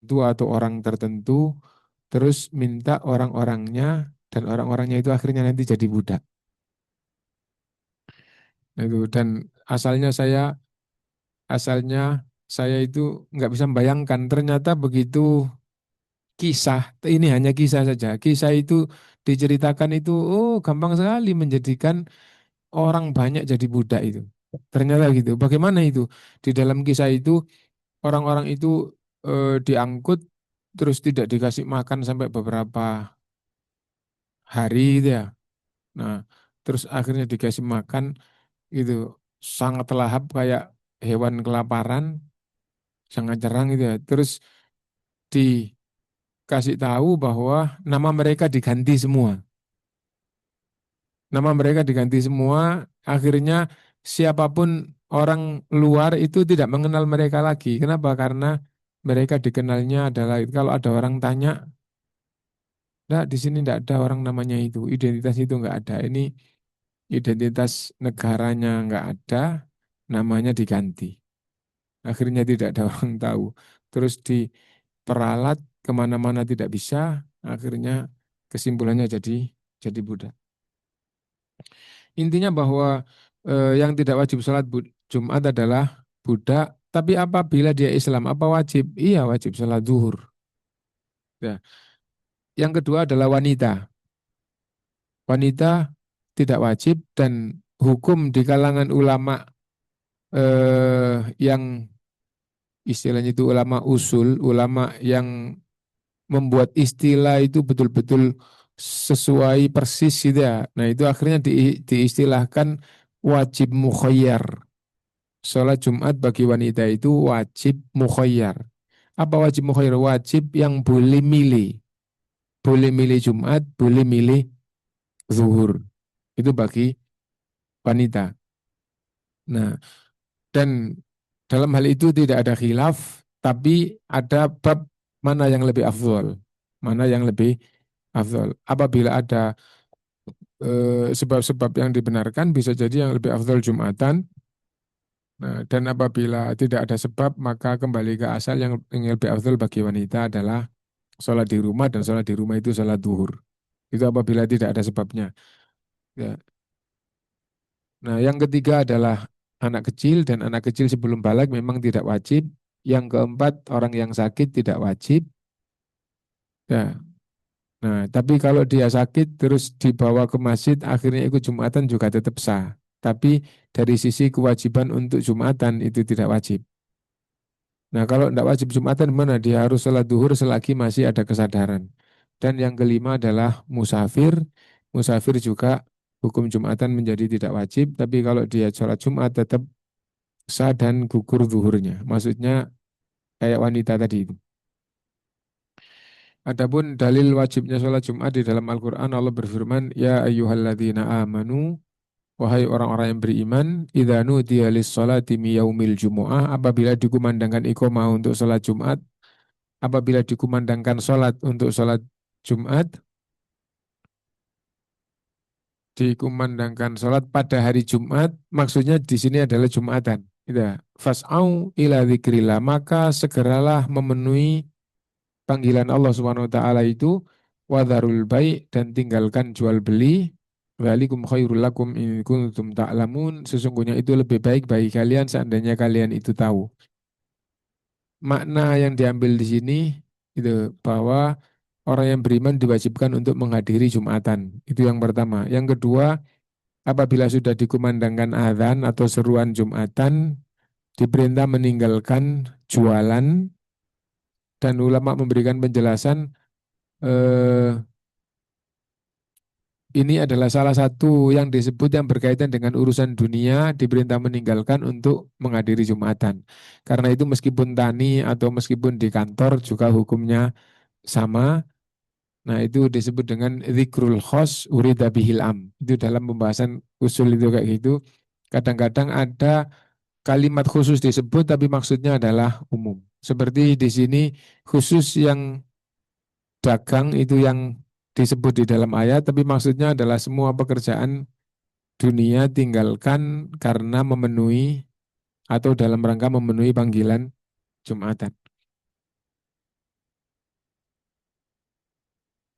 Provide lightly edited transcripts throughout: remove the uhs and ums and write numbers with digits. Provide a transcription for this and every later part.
tertentu atau orang tertentu, terus minta orang-orangnya dan orang-orangnya itu akhirnya nanti jadi budak. Itu dan asalnya saya asalnya saya itu nggak bisa membayangkan ternyata begitu kisah ini hanya kisah saja. Kisah itu diceritakan itu oh gampang sekali menjadikan orang banyak jadi budak itu. Ternyata gitu. Bagaimana itu? Di dalam kisah itu orang-orang itu diangkut terus tidak dikasih makan sampai beberapa hari gitu ya. Nah, terus akhirnya dikasih makan itu sangat lahap kayak hewan kelaparan, sangat jarang gitu ya. Terus dikasih tahu bahwa nama mereka diganti semua. Nama mereka diganti semua, akhirnya siapapun orang luar itu tidak mengenal mereka lagi. Kenapa? Karena mereka dikenalnya adalah kalau ada orang tanya, "Nggak, di sini tidak ada orang namanya itu, identitas itu nggak ada. Ini identitas negaranya nggak ada, namanya diganti." Akhirnya tidak ada orang tahu. Terus diperalat kemana-mana tidak bisa, akhirnya kesimpulannya jadi budak. Intinya bahwa yang tidak wajib sholat Jumat adalah budak, tapi apabila dia Islam, apa wajib? Iya wajib sholat zuhur. Ya. Yang kedua adalah wanita. Wanita tidak wajib dan hukum di kalangan ulama yang istilahnya itu ulama usul, ulama yang membuat istilah itu betul-betul sesuai persis gitu ya. Nah itu akhirnya diistilahkan wajib mukhayyar. Sholat Jumat bagi wanita itu wajib mukhayyar. Apa wajib mukhayyar? Wajib yang boleh milih. Boleh milih Jumat, boleh milih zuhur. Itu bagi wanita. Nah, dan dalam hal itu tidak ada khilaf, tapi ada bab mana yang lebih afdol. Mana yang lebih afdol. Apabila ada sebab-sebab yang dibenarkan, bisa jadi yang lebih afdol Jumatan. Nah, dan apabila tidak ada sebab, maka kembali ke asal yang lebih afdal bagi wanita adalah sholat di rumah dan sholat di rumah itu sholat duhur. Itu apabila tidak ada sebabnya. Ya. Nah, yang ketiga adalah anak kecil dan anak kecil sebelum balik memang tidak wajib. Yang keempat, orang yang sakit tidak wajib. Ya. Nah, tapi kalau dia sakit terus dibawa ke masjid, akhirnya ikut Jumatan juga tetap sah. Tapi dari sisi kewajiban untuk Jumatan itu tidak wajib. Nah, kalau tidak wajib Jumatan mana? Dia harus sholat duhur selagi masih ada kesadaran. Dan yang kelima adalah musafir. Musafir juga hukum Jumatan menjadi tidak wajib, tapi kalau dia sholat Jumat tetap sah dan gugur duhurnya. Maksudnya kayak wanita tadi itu. Adapun dalil wajibnya sholat Jumat di dalam Al-Quran Allah berfirman, Ya ayyuhalladzina amanu, wahai orang-orang yang beriman, idza nudiya lis-sholati mi yaumil jumu'ah, apabila dikumandangkan iqamah untuk sholat Jumat, apabila dikumandangkan sholat untuk sholat Jumat, dikumandangkan sholat pada hari Jumat, maksudnya di sini adalah Jumatan. Gitu. Fas'au ila dzikrillah, maka segeralah memenuhi panggilan Allah Subhanahu wa taala itu wadharul bai dan tinggalkan jual beli. Walikum khairul lakum in kuntum ta'lamun, sesungguhnya itu lebih baik bagi kalian seandainya kalian itu tahu. Makna yang diambil di sini itu bahwa orang yang beriman diwajibkan untuk menghadiri Jumatan. Itu yang pertama. Yang kedua, apabila sudah dikumandangkan azan atau seruan Jumatan, diperintah meninggalkan jualan dan ulama memberikan penjelasan eh, ini adalah salah satu yang disebut yang berkaitan dengan urusan dunia diperintah meninggalkan untuk menghadiri Jumatan. Karena itu meskipun tani atau meskipun di kantor juga hukumnya sama. Nah, itu disebut dengan zikrul khos urida bihil am. Itu dalam pembahasan usul itu kayak gitu. Kadang-kadang ada kalimat khusus disebut tapi maksudnya adalah umum. Seperti di sini khusus yang dagang itu yang disebut di dalam ayat tapi maksudnya adalah semua pekerjaan dunia tinggalkan karena memenuhi atau dalam rangka memenuhi panggilan Jumatan.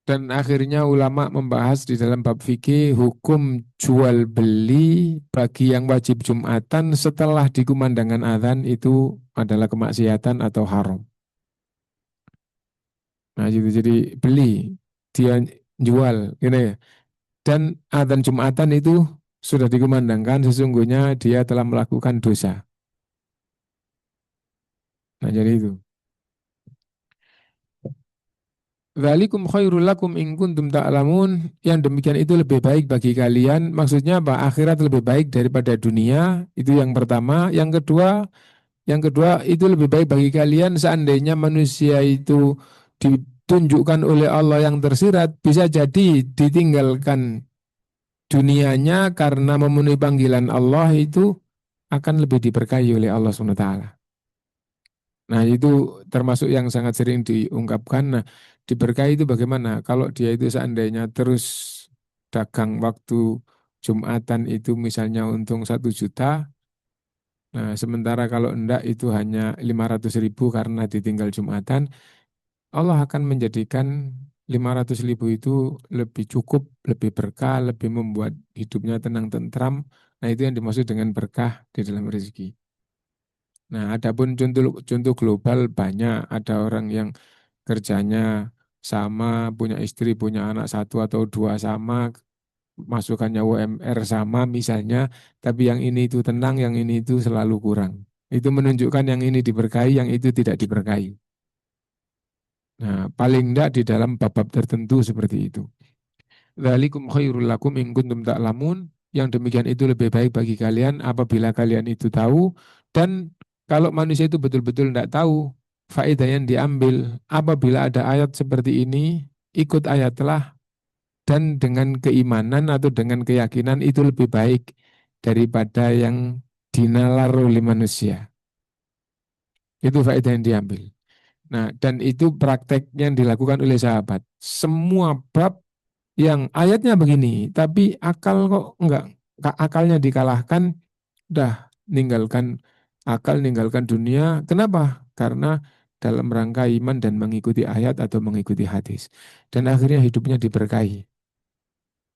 Dan akhirnya ulama membahas di dalam bab fikih hukum jual beli bagi yang wajib Jumatan setelah dikumandangkan azan itu adalah kemaksiatan atau haram. Nah, gitu. Jadi beli, dia jual, gitu ya. Dan azan Jumatan itu sudah dikumandangkan sesungguhnya dia telah melakukan dosa. Nah, jadi itu. Dzalikum khairul lakum in kuntum ta'lamun. Yang demikian itu lebih baik bagi kalian. Maksudnya apa? Akhirat lebih baik daripada dunia. Itu yang pertama. Yang kedua itu lebih baik bagi kalian seandainya manusia itu ditunjukkan oleh Allah yang tersirat, bisa jadi ditinggalkan dunianya karena memenuhi panggilan Allah itu akan lebih diberkahi oleh Allah SWT. Nah, itu termasuk yang sangat sering diungkapkan. Nah, diberkahi itu bagaimana? Kalau dia itu seandainya terus dagang waktu Jumatan itu misalnya untung 1 juta, nah sementara kalau enggak itu hanya 500 ribu karena ditinggal Jumatan, Allah akan menjadikan 500 ribu itu lebih cukup, lebih berkah, lebih membuat hidupnya tenang tentram. Nah, itu yang dimaksud dengan berkah di dalam rezeki. Nah, adapun contoh global banyak. Ada orang yang kerjanya sama, punya istri, punya anak 1 atau 2 sama, masukannya UMR sama misalnya, tapi yang ini itu tenang, yang ini itu selalu kurang. Itu menunjukkan yang ini diberkahi, yang itu tidak diberkahi. Nah, paling tidak di dalam bab-bab tertentu seperti itu. Dzalikum khairul lakum in kuntum ta'lamun. Yang demikian itu lebih baik bagi kalian apabila kalian itu tahu. Dan kalau manusia itu betul-betul tidak tahu, faedah yang diambil apabila ada ayat seperti ini, ikut ayatlah dan dengan keimanan atau dengan keyakinan itu lebih baik daripada yang dinalar oleh manusia. Itu faedah yang diambil. Nah, dan itu praktek yang dilakukan oleh sahabat. Semua bab yang ayatnya begini, tapi akal kok enggak, akalnya dikalahkan, dah ninggalkan akal, ninggalkan dunia. Kenapa? Karena dalam rangka iman dan mengikuti ayat atau mengikuti hadis. Dan akhirnya hidupnya diberkahi.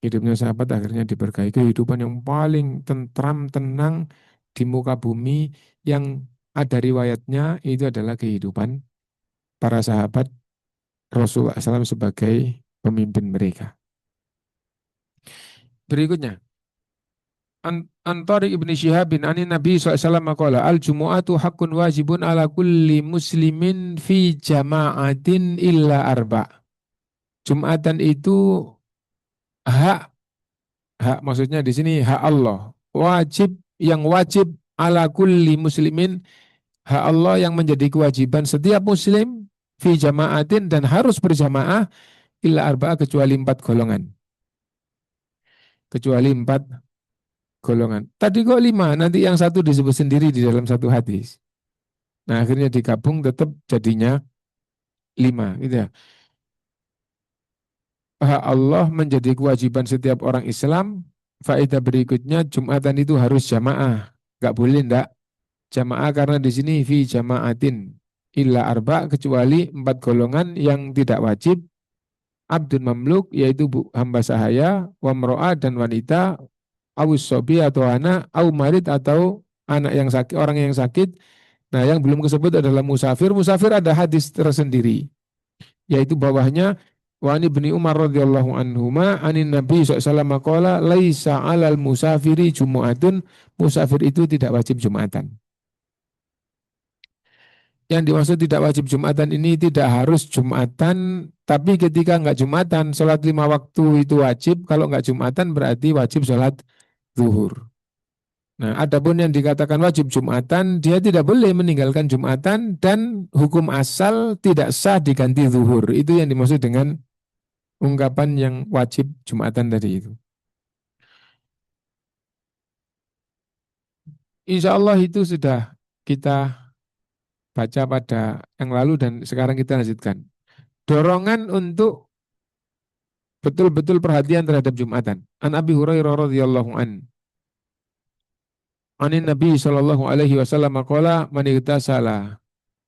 Hidupnya sahabat akhirnya diberkahi. Kehidupan yang paling tentram, tenang di muka bumi yang ada riwayatnya itu adalah kehidupan para sahabat Rasulullah SAW sebagai pemimpin mereka. Berikutnya, Antari ibni Syihab bin Ani Nabi SAW maqala al-jumu'atu haqqun wajibun ala kulli muslimin fi jama'atin illa arba. Jumatan itu hak, hak maksudnya di sini hak Allah. Wajib, yang wajib ala kulli muslimin, hak Allah yang menjadi kewajiban setiap muslim fi jama'atin dan harus berjamaah illa arba kecuali 4 golongan. Kecuali 4 golongan. Tadi kok 5, nanti yang satu disebut sendiri di dalam satu hadis. Nah, akhirnya digabung tetap jadinya 5. Gitu ya. Hak Allah menjadi kewajiban setiap orang Islam. Faedah berikutnya, Jumatan itu harus jamaah. Gak boleh ndak jamaah karena di sini fi jamaatin illa arba kecuali 4 golongan yang tidak wajib. Abdun mamluk yaitu hamba sahaya, wamro'a dan wanita, awus sobi atau anak, au marid atau anak yang sakit, orang yang sakit. Nah, yang belum disebut adalah musafir. Musafir ada hadis tersendiri, yaitu bawahnya wa ani bin Umar radhiyallahu anhuma anin Nabi SAW qala laisa 'alal musafiri jumu'atun. Musafir itu tidak wajib Jumatan. Yang dimaksud tidak wajib Jumatan ini tidak harus Jumatan, tapi ketika enggak Jumatan, sholat 5 waktu itu wajib. Kalau enggak Jumatan berarti wajib sholat zuhur. Nah, adapun yang dikatakan wajib Jumatan, dia tidak boleh meninggalkan Jumatan dan hukum asal tidak sah diganti zuhur. Itu yang dimaksud dengan ungkapan yang wajib Jumatan tadi itu. Insya Allah itu sudah kita baca pada yang lalu dan sekarang kita lanjutkan. Dorongan untuk betul-betul perhatian terhadap Jumatan. An Abi Hurairah radhiyallahu an. Anin Nabi sallallahu alaihi wasallam qala man igtasala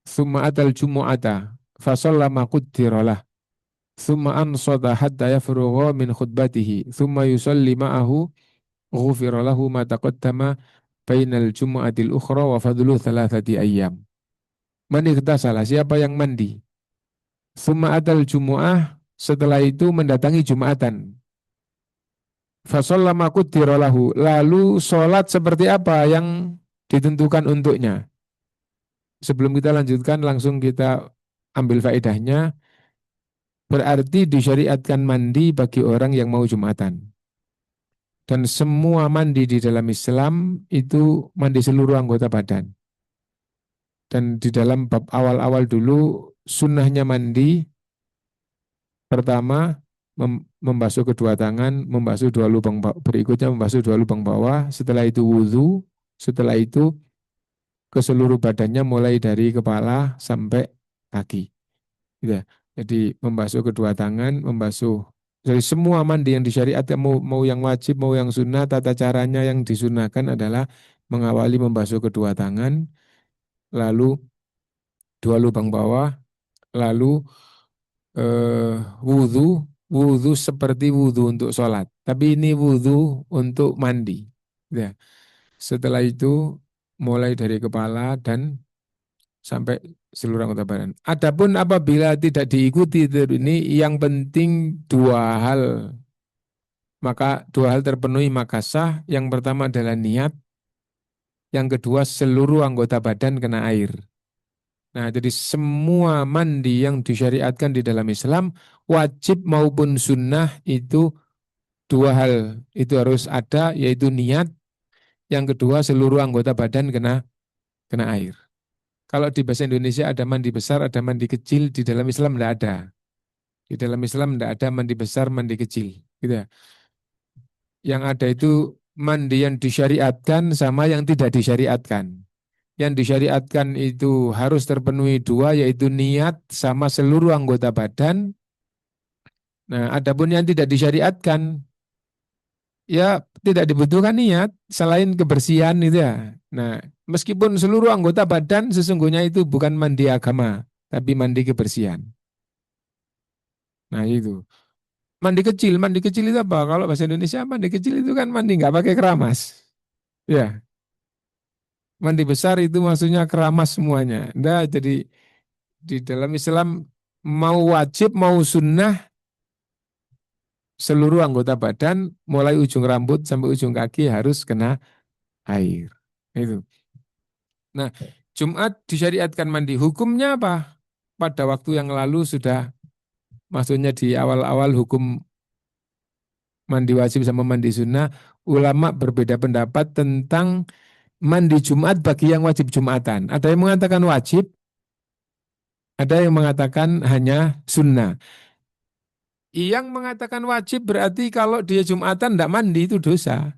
tsumma atal jumu'ata fa shallama qaddiralah Thumma ansata hatta yafrugha min khutbatihi. Thumma yusalli ma'ahu ghufira lahu ma taqaddama bainal jumu'atil ukhra wa fadlu thalathati ayyam. Man ightasala, siapa yang mandi. Thumma atal jumu'ah, setelah itu mendatangi Jumatan. Fasallama qaddira lahu, lalu sholat seperti apa yang ditentukan untuknya. Sebelum kita lanjutkan, langsung kita ambil faedahnya. Berarti disyariatkan mandi bagi orang yang mau Jumatan. Dan semua mandi di dalam Islam itu mandi seluruh anggota badan. Dan di dalam bab awal-awal dulu, sunnahnya mandi, pertama membasuh kedua tangan, membasuh dua lubang berikutnya membasuh dua lubang bawah, setelah itu wudhu, setelah itu ke seluruh badannya mulai dari kepala sampai kaki. Gitu ya. Jadi membasuh kedua tangan, membasuh dari semua mandi yang disyariatkan, mau yang wajib, mau yang sunnah, tata caranya yang disunahkan adalah mengawali membasuh kedua tangan, lalu dua lubang bawah, lalu eh, wudhu, wudhu seperti wudhu untuk sholat. Tapi ini wudhu untuk mandi. Ya. Setelah itu mulai dari kepala dan sampai seluruh anggota badan. Adapun apabila tidak diikuti ini, yang penting dua hal. Maka dua hal terpenuhi maka sah. Yang pertama adalah niat. Yang kedua seluruh anggota badan kena air. Nah, jadi semua mandi yang disyariatkan di dalam Islam, wajib maupun sunnah itu dua hal. Itu harus ada, yaitu niat. Yang kedua seluruh anggota badan kena air. Kalau di bahasa Indonesia ada mandi besar, ada mandi kecil, di dalam Islam tidak ada. Di dalam Islam tidak ada mandi besar, mandi kecil. Gitu ya. Yang ada itu mandi yang disyariatkan sama yang tidak disyariatkan. Yang disyariatkan itu harus terpenuhi dua, yaitu niat sama seluruh anggota badan. Nah, adapun yang tidak disyariatkan, ya tidak dibutuhkan niat selain kebersihan itu ya. Nah, meskipun seluruh anggota badan sesungguhnya itu bukan mandi agama, tapi mandi kebersihan. Nah itu. Mandi kecil itu apa? Kalau bahasa Indonesia mandi kecil itu kan mandi nggak pakai keramas. Ya, mandi besar itu maksudnya keramas semuanya. Nah, jadi di dalam Islam mau wajib mau sunnah seluruh anggota badan mulai ujung rambut sampai ujung kaki harus kena air. Itu. Nah, Jumat disyariatkan mandi. Hukumnya apa? Pada waktu yang lalu sudah maksudnya di awal-awal hukum mandi wajib sama mandi sunnah, ulama berbeda pendapat tentang mandi Jumat bagi yang wajib Jumatan. Ada yang mengatakan wajib, ada yang mengatakan hanya sunnah. Yang mengatakan wajib berarti kalau dia Jumatan tidak mandi itu dosa.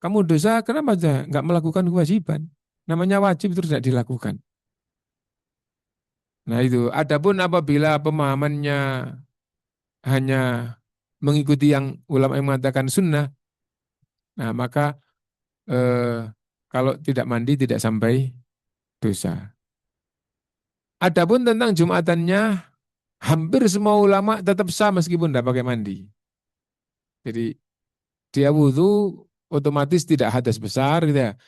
Kamu dosa kenapa nggak melakukan kewajiban? Namanya wajib terus tidak dilakukan. Nah itu. Adapun apabila pemahamannya hanya mengikuti yang ulama yang mengatakan sunnah, nah maka kalau tidak mandi tidak sampai dosa. Adapun tentang Jumatannya, hampir semua ulama tetap sah meskipun tidak pakai mandi. Jadi dia wudhu otomatis tidak hadas besar, gitu ya.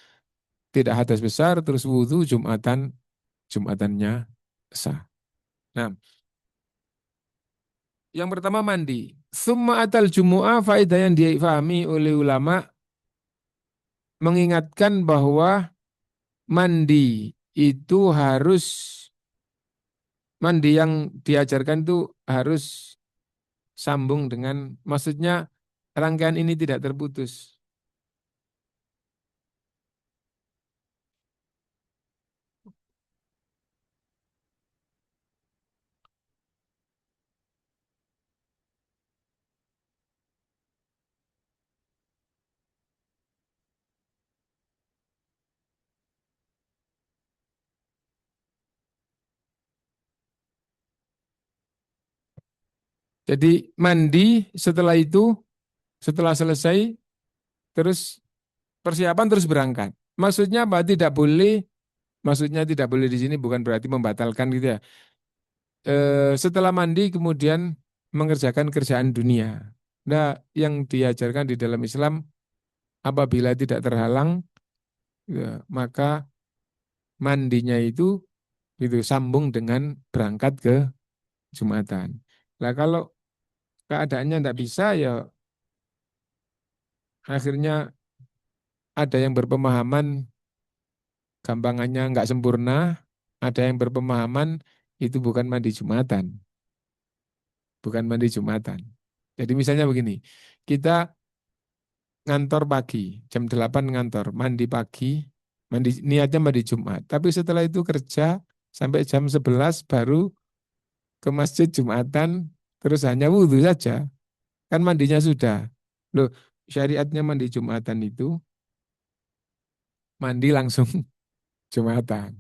Tidak hadas besar, terus wudhu Jumatannya sah. Nah, yang pertama mandi. Summa atal jumu'ah, faedah yang difahami oleh ulama mengingatkan bahwa mandi itu harus, mandi yang diajarkan itu harus sambung dengan, maksudnya rangkaian ini tidak terputus. Jadi mandi setelah itu, setelah selesai, terus persiapan terus berangkat. Maksudnya apa? Tidak boleh, maksudnya tidak boleh di sini bukan berarti membatalkan gitu ya. setelah mandi kemudian mengerjakan kerjaan dunia. Nah, yang diajarkan di dalam Islam apabila tidak terhalang, ya, maka mandinya itu sambung dengan berangkat ke Jumatan. Nah, kalau keadaannya tidak bisa, ya akhirnya ada yang berpemahaman gampangannya nggak sempurna, ada yang berpemahaman itu bukan mandi Jumatan, bukan mandi Jumatan. Jadi misalnya begini, kita ngantor pagi, jam 8 ngantor, mandi pagi, niatnya mandi Jumat. Tapi setelah itu kerja sampai jam 11 baru ke masjid Jumatan, terus hanya wudhu saja. Kan mandinya sudah. Loh, syariatnya mandi Jumatan itu mandi langsung Jumatan.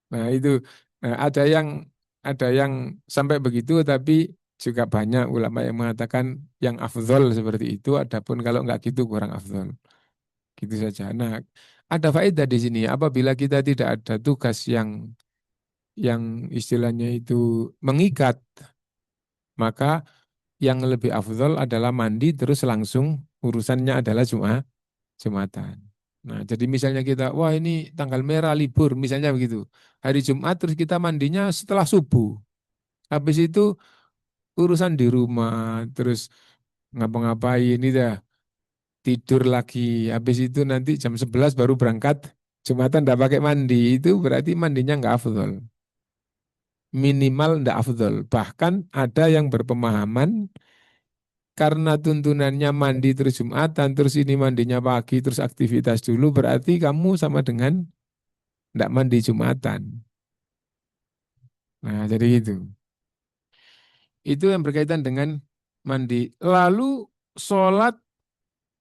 Nah itu, nah, ada yang sampai begitu, tapi juga banyak ulama yang mengatakan yang afdol seperti itu. Adapun kalau nggak gitu kurang afdol. Gitu saja. Nah, ada faedah di sini. Apabila kita tidak ada tugas yang istilahnya itu mengikat, maka yang lebih afdol adalah mandi terus langsung urusannya adalah Jumatan. Nah, jadi misalnya kita, wah ini tanggal merah libur, misalnya begitu. Hari Jumat terus kita mandinya setelah subuh. Habis itu urusan di rumah, terus ngapa-ngapain itu dah, tidur lagi. Habis itu nanti jam 11 baru berangkat. Jumatan tidak pakai mandi, itu berarti mandinya nggak afdol. Minimal nggak afdol. Bahkan ada yang berpemahaman karena tuntunannya mandi terus Jumatan, terus ini mandinya pagi, terus aktivitas dulu, berarti kamu sama dengan nggak mandi Jumatan. Nah, jadi itu. Itu yang berkaitan dengan mandi. Lalu sholat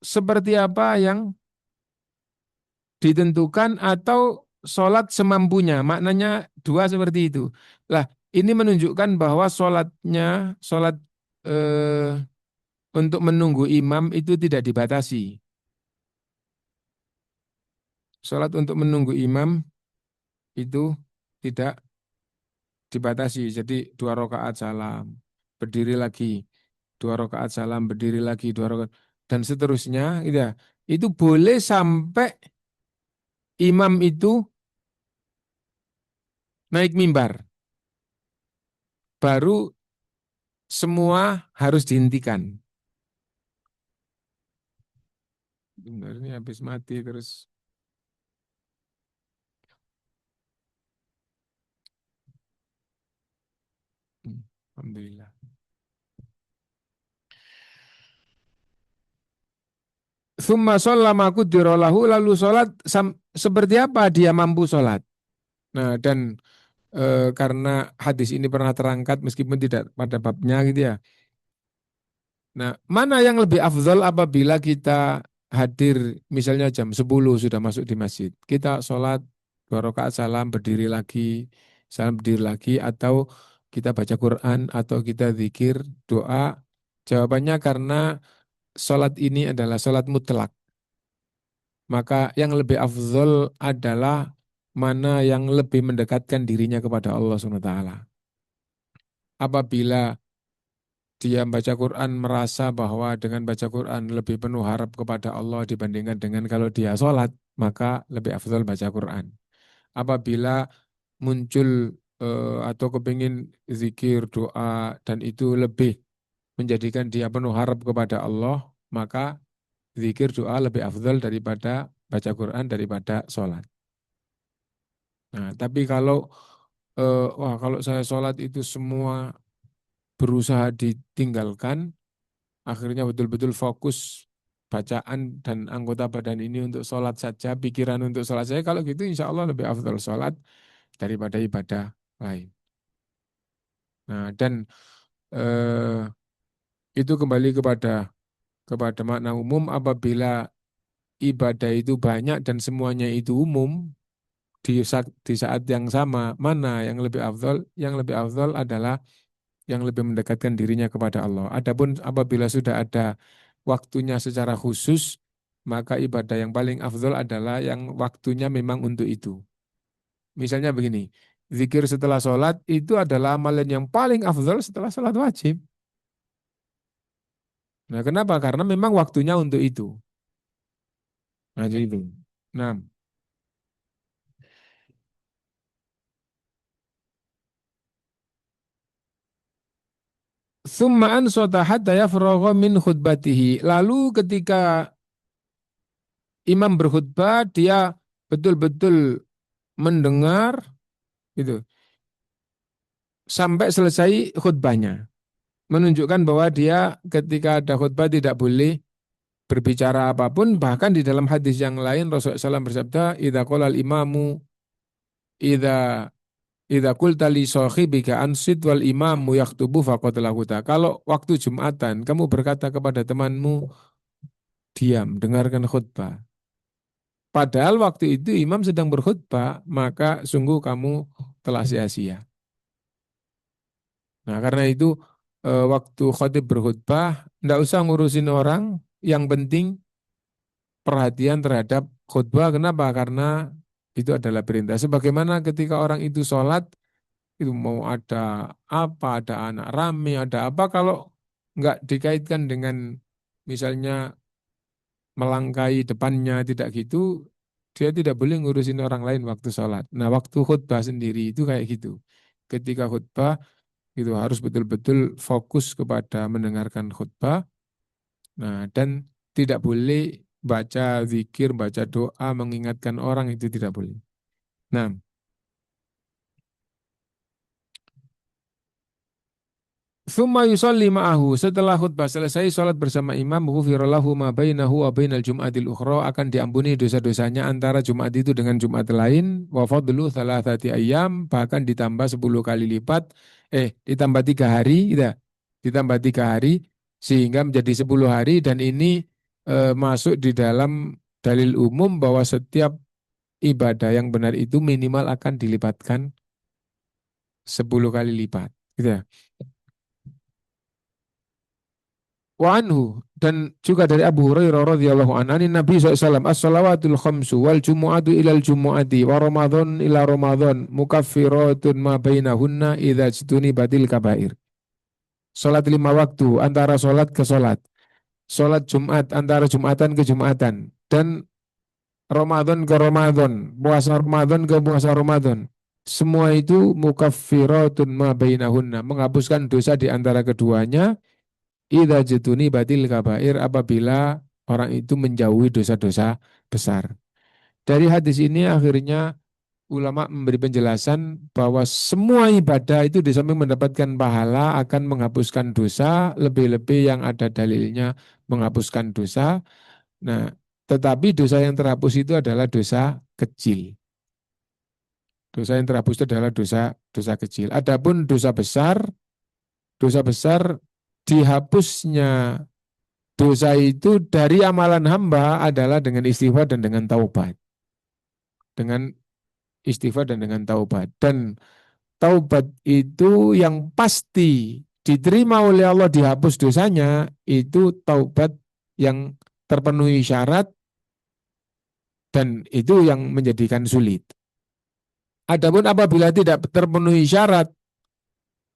seperti apa yang ditentukan atau sholat semampunya. Maknanya dua seperti itu. Lah, ini menunjukkan bahwa sholat eh, untuk menunggu imam itu tidak dibatasi. Sholat untuk menunggu imam itu tidak dibatasi. Jadi 2 rakaat salam, berdiri lagi, 2 rakaat salam, berdiri lagi, 2 rakaat, dan seterusnya. Gitu ya. Itu boleh sampai imam itu naik mimbar. Baru semua harus dihentikan. Bentar, ini habis mati terus. Alhamdulillah. Thumma sholama kudirolahu, lalu sholat seperti apa dia mampu sholat. Nah, dan karena hadis ini pernah terangkat meskipun tidak pada babnya gitu ya. Nah, mana yang lebih afdol apabila kita hadir misalnya jam 10 sudah masuk di masjid. Kita sholat 2 rakaat salam, berdiri lagi, salam berdiri lagi, atau kita baca Quran, atau kita zikir, doa. Jawabannya karena sholat ini adalah sholat mutlak. Maka yang lebih afdol adalah mana yang lebih mendekatkan dirinya kepada Allah SWT. Apabila dia baca Quran merasa bahwa dengan baca Quran lebih penuh harap kepada Allah dibandingkan dengan kalau dia sholat, maka lebih afdal baca Quran. Apabila muncul atau kepingin zikir, doa, dan itu lebih menjadikan dia penuh harap kepada Allah, maka zikir, doa lebih afdal daripada baca Quran, daripada sholat. Nah, tapi kalau wah kalau saya sholat itu semua berusaha ditinggalkan, akhirnya betul-betul fokus bacaan dan anggota badan ini untuk sholat saja, pikiran untuk sholat saja. Kalau gitu insya Allah lebih afdal sholat daripada ibadah lain. Nah, dan eh, itu kembali kepada makna umum. Apabila ibadah itu banyak dan semuanya itu umum di saat yang sama, mana yang lebih afdal? Yang lebih afdal adalah yang lebih mendekatkan dirinya kepada Allah. Adapun apabila sudah ada waktunya secara khusus, maka ibadah yang paling afdol adalah yang waktunya memang untuk itu. Misalnya begini, Zikir setelah sholat itu adalah amalan yang paling afdal setelah sholat wajib. Nah, kenapa? Karena memang waktunya untuk itu. Nah, jadi itu. Nah, Summa'an sota hatta yafragha min khutbatihi. Lalu ketika imam berkhutbah, dia betul-betul mendengar gitu sampai selesai khutbahnya. Menunjukkan bahwa dia ketika ada khutbah tidak boleh berbicara apapun. Bahkan di dalam hadis yang lain Rasulullah SAW bersabda, "Idza qala al-imamu idza idza qulta li sahibika ansit wal imamu yaktubu faqad lahuta." Kalau waktu Jumatan kamu berkata kepada temanmu, diam, dengarkan khutbah. Padahal waktu itu imam sedang berkhutbah, maka sungguh kamu telah sia-sia. Nah, karena itu waktu khatib berkhutbah, tidak usah ngurusin orang, yang penting perhatian terhadap khutbah. Kenapa? Karena itu adalah perintah. Sebagaimana ketika orang itu sholat, itu mau ada apa, ada anak rame, ada apa, kalau nggak dikaitkan dengan misalnya melangkai depannya, tidak gitu, dia tidak boleh ngurusin orang lain waktu sholat. Nah, waktu khutbah sendiri itu kayak gitu. Ketika khutbah, itu harus betul-betul fokus kepada mendengarkan khutbah. Nah, dan tidak boleh baca zikir, baca doa, mengingatkan orang, itu tidak boleh. Nah, Thumma yusalli ma'ahu. Setelah khutbah selesai, salat bersama imam, ghufira lahu ma bainahu wa bainal jum'atil ukhra, akan diampuni dosa-dosanya antara Jumat itu dengan Jumat lain. Wa fadlu thalathati ayyam, bahkan ditambah 10 kali lipat. Ditambah 3 hari, gitu. Ditambah 3 hari, sehingga menjadi 10 hari, dan ini masuk di dalam dalil umum bahwa setiap ibadah yang benar itu minimal akan dilipatkan 10 kali lipat. Gitu ya. Wa anhu, dan juga dari Abu Hurairah radhiyallahu anhu, Nabi SAW, as-salawatul khamsu wal jumu'atu ilal jumu'ati wa ramadhan ila ramadhan mukaffiratun ma bainahunna idza batil kabair. Salat 5 waktu antara salat ke salat, salat Jumat antara Jumatan ke Jumatan, dan Ramadan ke Ramadan, puasa Ramadan ke puasa Ramadan. Semua itu mukaffiratun ma bainahunna, menghapuskan dosa di antara keduanya. Idza jituni batil kabair, apabila orang itu menjauhi dosa-dosa besar. Dari hadis ini akhirnya ulama memberi penjelasan bahwa semua ibadah itu di samping mendapatkan pahala akan menghapuskan dosa, lebih-lebih yang ada dalilnya menghapuskan dosa. Nah, tetapi dosa yang terhapus itu adalah dosa kecil. Dosa yang terhapus itu adalah dosa kecil. Adapun dosa besar dihapusnya dosa itu dari amalan hamba adalah dengan istighfar dan dengan taubat. Dengan istighfar dan dengan taubat. Dan taubat itu yang pasti diterima oleh Allah, dihapus dosanya, itu taubat yang terpenuhi syarat, dan itu yang menjadikan sulit. Adapun apabila tidak terpenuhi syarat,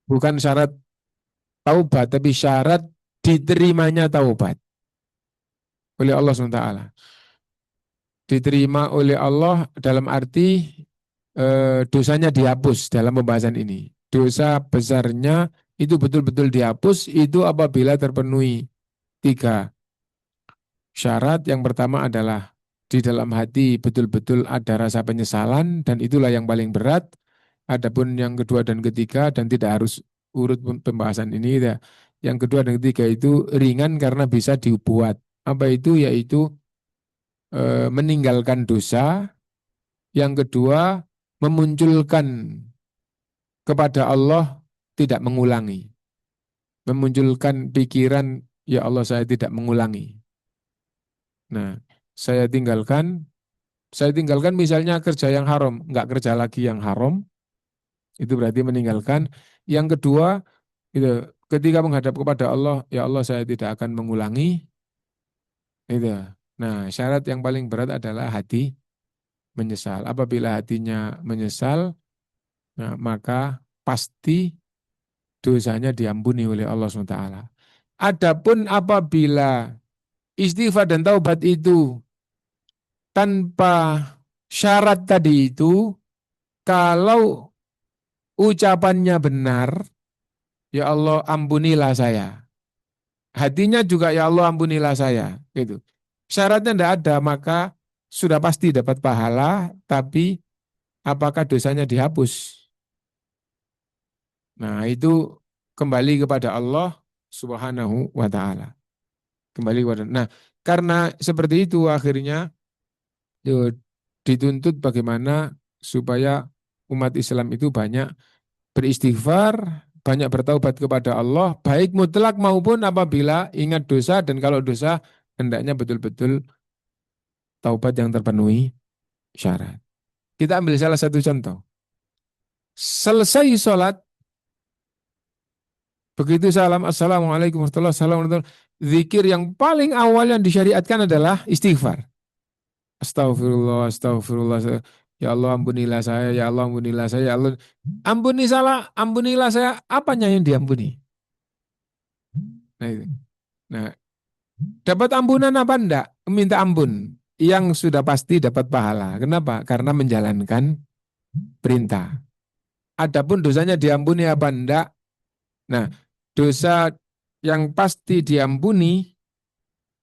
bukan syarat taubat, tapi syarat diterimanya taubat oleh Allah SWT. Diterima oleh Allah dalam arti dosanya dihapus dalam pembahasan ini. Dosa besarnya itu betul-betul dihapus itu apabila terpenuhi 3 syarat. Yang pertama adalah di dalam hati betul-betul ada rasa penyesalan, dan itulah yang paling berat. Adapun yang kedua dan ketiga, dan tidak harus urut pembahasan ini ya. Yang kedua dan ketiga itu ringan karena bisa dibuat. Apa itu? Yaitu meninggalkan dosa. Yang kedua, memunculkan kepada Allah tidak mengulangi. Memunculkan pikiran, ya Allah saya tidak mengulangi. Nah, saya tinggalkan misalnya kerja yang haram, enggak kerja lagi yang haram, itu berarti meninggalkan. Yang kedua, itu ketika menghadap kepada Allah, ya Allah saya tidak akan mengulangi. Itu. Nah, syarat yang paling berat adalah hati menyesal. Apabila hatinya menyesal, Nah, maka pasti dosanya diampuni oleh Allah SWT. Adapun apabila istighfar dan taubat itu tanpa syarat tadi itu, kalau ucapannya benar, ya Allah ampunilah saya. Hatinya juga ya Allah ampunilah saya. Gitu. Syaratnya tidak ada, maka sudah pasti dapat pahala, tapi apakah dosanya dihapus? Nah itu kembali kepada Allah Subhanahu wa Ta'ala. Kembali kepada. Nah karena seperti itu akhirnya dituntut bagaimana supaya umat Islam itu banyak beristighfar, banyak bertaubat kepada Allah, baik mutlak maupun apabila ingat dosa dan kalau dosa hendaknya betul-betul taubat yang terpenuhi syarat. Kita ambil salah satu contoh. Selesai sholat, begitu salam, assalamualaikum warahmatullahi wabarakatuh, zikir yang paling awal yang disyariatkan adalah istighfar. Astagfirullah, astagfirullah. Ya Allah ampunilah saya, ya Allah ampunilah saya, ya Allah. Ampuni salah, ampunilah saya. Apanya yang diampuni? Nah, itu. Nah, dapat ampunan apa enggak? Minta ampun. Yang sudah pasti dapat pahala. Kenapa? Karena menjalankan perintah. Adapun dosanya diampuni apa enggak? Nah, dosa yang pasti diampuni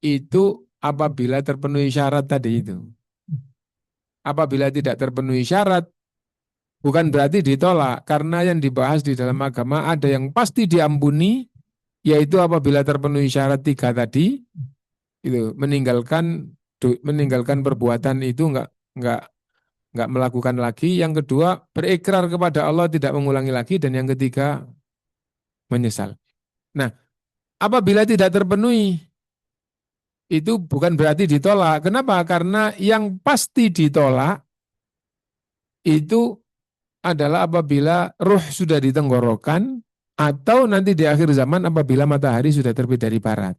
itu apabila terpenuhi syarat tadi itu. Apabila tidak terpenuhi syarat, bukan berarti ditolak, karena yang dibahas di dalam agama ada yang pasti diampuni, yaitu apabila terpenuhi syarat tiga tadi, itu meninggalkan perbuatan itu enggak enggak melakukan lagi. Yang kedua berikrar kepada Allah tidak mengulangi lagi, dan yang ketiga menyesal. Nah, apabila tidak terpenuhi itu bukan berarti ditolak. Kenapa? Karena yang pasti ditolak itu adalah apabila ruh sudah di tenggorokan atau nanti di akhir zaman apabila matahari sudah terbit dari barat.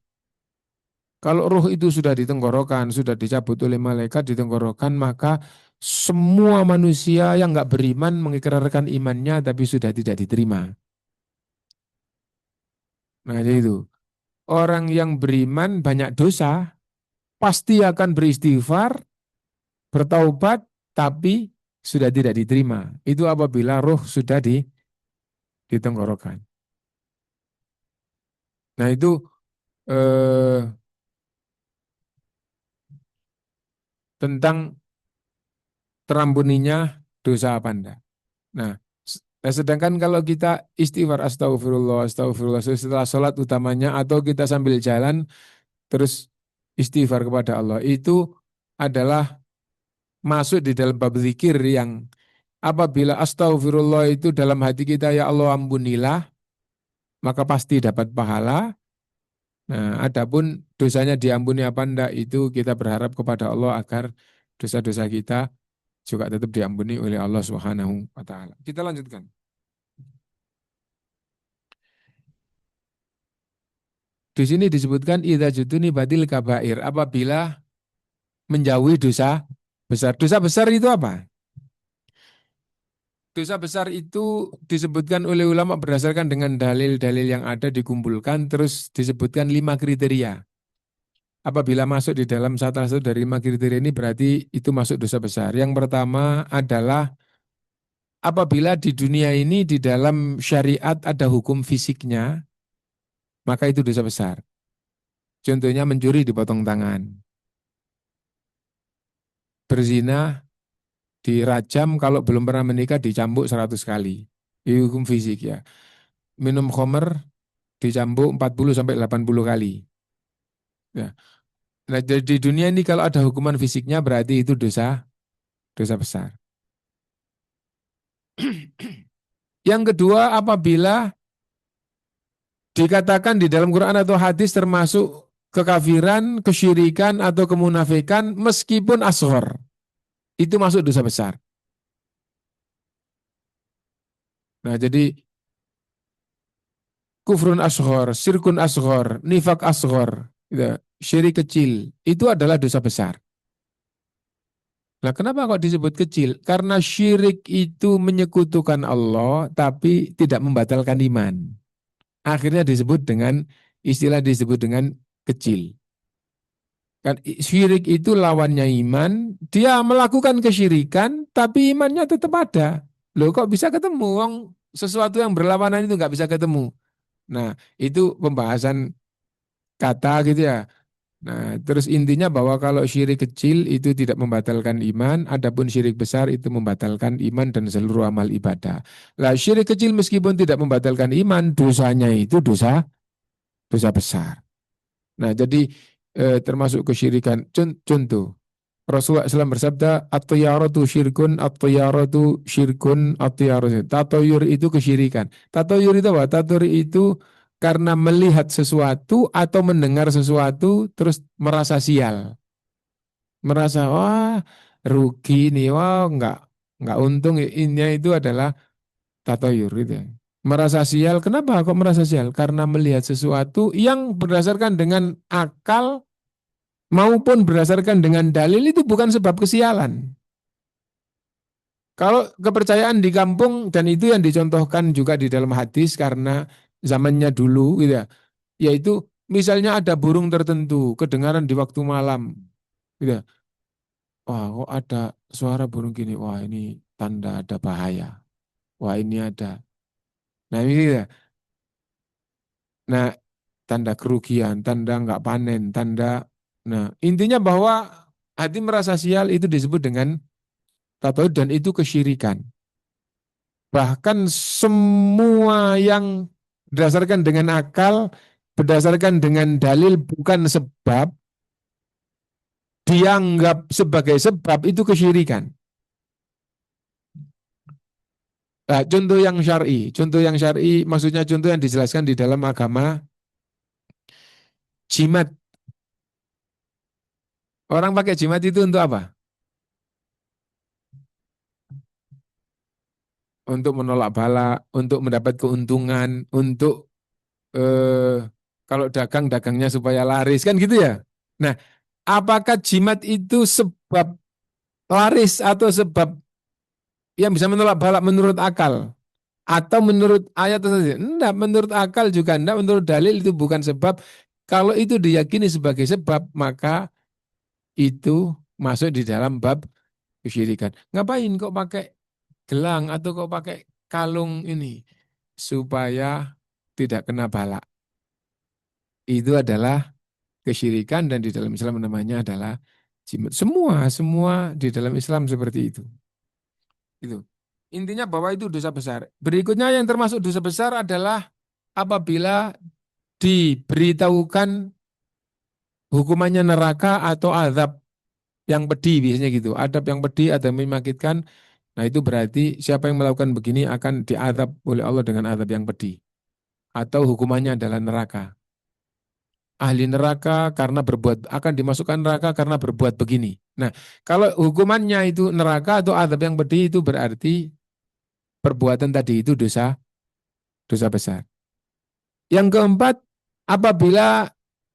Kalau ruh itu sudah di tenggorokan, sudah dicabut oleh malaikat di tenggorokan, maka semua manusia yang nggak beriman mengikrarkan imannya tapi sudah tidak diterima. Nah, jadi itu. Orang yang beriman banyak dosa, pasti akan beristighfar, bertaubat, tapi sudah tidak diterima. Itu apabila ruh sudah di tenggorokan. Nah itu eh, tentang terampuninya dosa apa enggak. Nah, sedangkan kalau kita istighfar astagfirullah, astagfirullah setelah sholat utamanya atau kita sambil jalan terus istighfar kepada Allah itu adalah masuk di dalam bab zikir yang apabila astagfirullah itu dalam hati kita ya Allah ampunilah, maka pasti dapat pahala. Nah, adapun dosanya diampuni apa enggak itu kita berharap kepada Allah agar dosa-dosa kita juga tetap diampuni oleh Allah Subhanahu wa taala. Kita lanjutkan. Di sini disebutkan idza jutuni badil kabair, apabila menjauhi dosa besar. Dosa besar itu apa? Dosa besar itu disebutkan oleh ulama berdasarkan dengan dalil-dalil yang ada dikumpulkan, terus disebutkan 5 kriteria. Apabila masuk di dalam salah satu dari 5 kriteria ini berarti itu masuk dosa besar. Yang pertama adalah apabila di dunia ini di dalam syariat ada hukum fisiknya, maka itu dosa besar. Contohnya mencuri dipotong tangan, berzina dirajam, kalau belum pernah menikah dicambuk 100 kali. Ini hukum fisik ya. Minum khamr dicambuk 40 sampai 80 kali. Ya. Nah, di dunia ini kalau ada hukuman fisiknya berarti itu dosa besar. Yang kedua, apabila dikatakan di dalam Quran atau hadis termasuk kekafiran, kesyirikan atau kemunafikan meskipun asghar, itu masuk dosa besar. Nah, jadi kufrun asghar, syirkun asghar, nifak asghar, gitu, syirik kecil, itu adalah dosa besar. Nah, kenapa kok disebut kecil? Karena syirik itu menyekutukan Allah tapi tidak membatalkan iman. Akhirnya disebut dengan istilah disebut dengan kecil. Kan syirik itu lawannya iman, dia melakukan kesyirikan tapi imannya tetap ada. Loh kok bisa ketemu? Wong sesuatu yang berlawanan itu nggak bisa ketemu. Nah, itu pembahasan kata gitu ya. Nah, terus intinya bahwa kalau syirik kecil itu tidak membatalkan iman, adapun syirik besar itu membatalkan iman dan seluruh amal ibadah. Lah, syirik kecil meskipun tidak membatalkan iman, dosanya itu dosa besar. Nah, jadi termasuk kesyirikan. Contoh, Rasulullah SAW bersabda, at-tiyaratu syirkun, at-tiyaratu syirkun, at-tiyaratu. Tatoyur itu kesyirikan. Tatoyur itu apa? Tatoyur itu karena melihat sesuatu atau mendengar sesuatu terus merasa sial. Merasa, wah rugi nih, wah nggak untung. Ini itu adalah tatoyur gitu ya. Merasa sial, kenapa kok merasa sial? Karena melihat sesuatu yang berdasarkan dengan akal maupun berdasarkan dengan dalil itu bukan sebab kesialan. Kalau kepercayaan di kampung dan itu yang dicontohkan juga di dalam hadis karena zamannya dulu gitu ya, yaitu misalnya ada burung tertentu kedengaran di waktu malam gitu ya. Wah, kok ada suara burung gini? Wah, ini tanda ada bahaya. Wah, ini ada. Nah, ini gitu ya. Nah, tanda kerugian, tanda nggak panen, tanda. Nah, intinya bahwa hati merasa sial itu disebut dengan tato dan itu kesyirikan. Bahkan semua yang berdasarkan dengan akal, berdasarkan dengan dalil bukan sebab, dianggap sebagai sebab itu kesyirikan. Nah, contoh yang syar'i maksudnya contoh yang dijelaskan di dalam agama jimat. Orang pakai jimat itu untuk apa? Untuk menolak bala, untuk mendapat keuntungan, untuk kalau dagang dagangnya supaya laris kan gitu ya. Nah, apakah jimat itu sebab laris atau sebab yang bisa menolak balak menurut akal atau menurut ayat saja? Enggak, menurut akal juga enggak, menurut dalil itu bukan sebab. Kalau itu diyakini sebagai sebab, maka itu masuk di dalam bab kesyirikan. Ngapain kok pakai gelang atau kok pakai kalung ini supaya tidak kena balak? Itu adalah kesyirikan dan di dalam Islam namanya adalah jimat. Semua di dalam Islam seperti itu. Itu. Intinya bahwa itu dosa besar. Berikutnya yang termasuk dosa besar adalah apabila diberitahukan hukumannya neraka atau azab yang pedih biasanya gitu. Adab yang pedih, ada yang menyakitkan. Nah itu berarti siapa yang melakukan begini akan diazab oleh Allah dengan azab yang pedih. Atau hukumannya adalah neraka. Ahli neraka karena berbuat akan dimasukkan neraka karena berbuat begini. Nah, kalau hukumannya itu neraka atau azab yang pedih itu berarti perbuatan tadi itu dosa besar. Yang keempat, apabila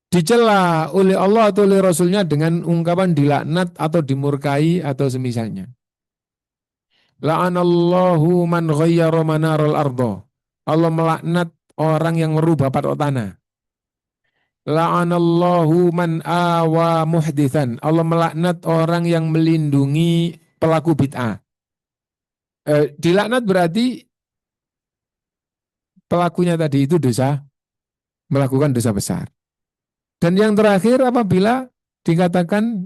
dicela oleh Allah atau oleh Rasulnya dengan ungkapan dilaknat atau dimurkai atau semisalnya. La'anallahu man ghayyara manaral ardo. Allah melaknat orang yang merubah patok tanah. La'anallahu man awa muhdithan. Allah melaknat orang yang melindungi pelaku bid'ah. Dilaknat berarti pelakunya tadi itu melakukan dosa besar. Dan yang terakhir apabila dikatakan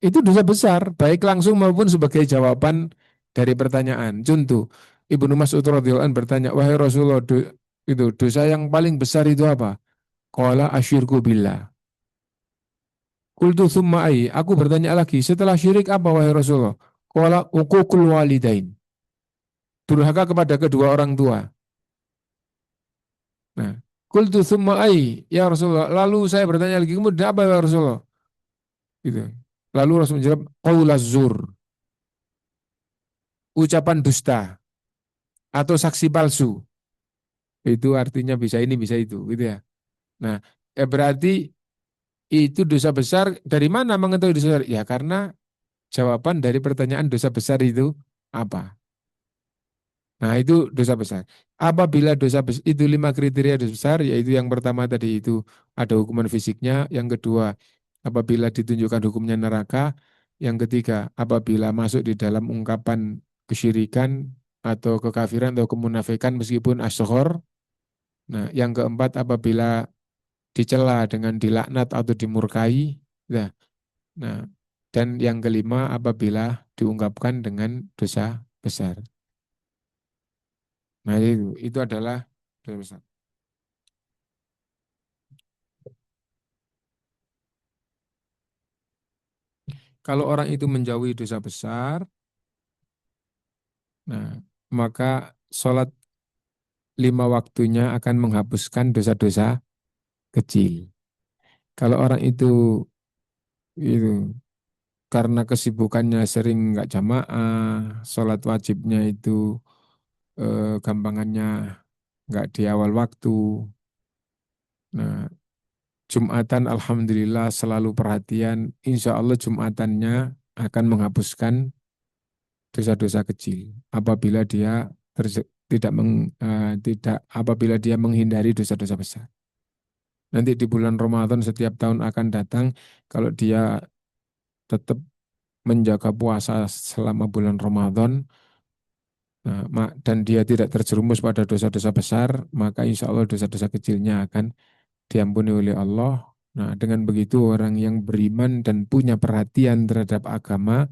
itu dosa besar, baik langsung maupun sebagai jawaban dari pertanyaan. Contoh, Ibnu Mas'ud radhiyallahu anhu bertanya, wahai Rasulullah, itu dosa yang paling besar itu apa? Qala asyirku billah. Qultu thumma ai. Aku bertanya lagi, setelah syirik apa wahai Rasulullah? Qala uququl walidain. Durhaka kepada kedua orang tua. Nah, qultu thumma ai ya Rasulullah. Lalu saya bertanya lagi, kemudian apa ya Rasulullah? Gitu. Lalu Rasul menjawab, qaulaz zur, ucapan dusta atau saksi palsu. Itu artinya bisa ini bisa itu, gitu ya. Nah, berarti itu dosa besar. Dari mana mengetahui dosa besar? Ya karena jawaban dari pertanyaan dosa besar itu apa. Nah itu dosa besar. Apabila dosa besar, itu 5 kriteria dosa besar, yaitu yang pertama tadi itu ada hukuman fisiknya, yang kedua apabila ditunjukkan hukumnya neraka, yang ketiga apabila masuk di dalam ungkapan kesyirikan atau kekafiran atau kemunafikan meskipun asghar. Nah yang keempat apabila dicela dengan dilaknat atau dimurkai. Nah, nah dan yang kelima apabila diungkapkan dengan dosa besar. Nah itu adalah dosa besar. Kalau orang itu menjauhi dosa besar, nah maka sholat 5 waktunya akan menghapuskan dosa-dosa kecil. Kalau orang itu karena kesibukannya sering nggak jamaah, sholat wajibnya itu gampangannya nggak di awal waktu. Nah, Jumatan Alhamdulillah selalu perhatian. Insya Allah Jumatannya akan menghapuskan dosa-dosa kecil apabila dia tidak apabila dia menghindari dosa-dosa besar. Nanti di bulan Ramadan setiap tahun akan datang kalau dia tetap menjaga puasa selama bulan Ramadan, dan dia tidak terjerumus pada dosa-dosa besar, maka insya Allah dosa-dosa kecilnya akan diampuni oleh Allah. Nah, dengan begitu orang yang beriman dan punya perhatian terhadap agama,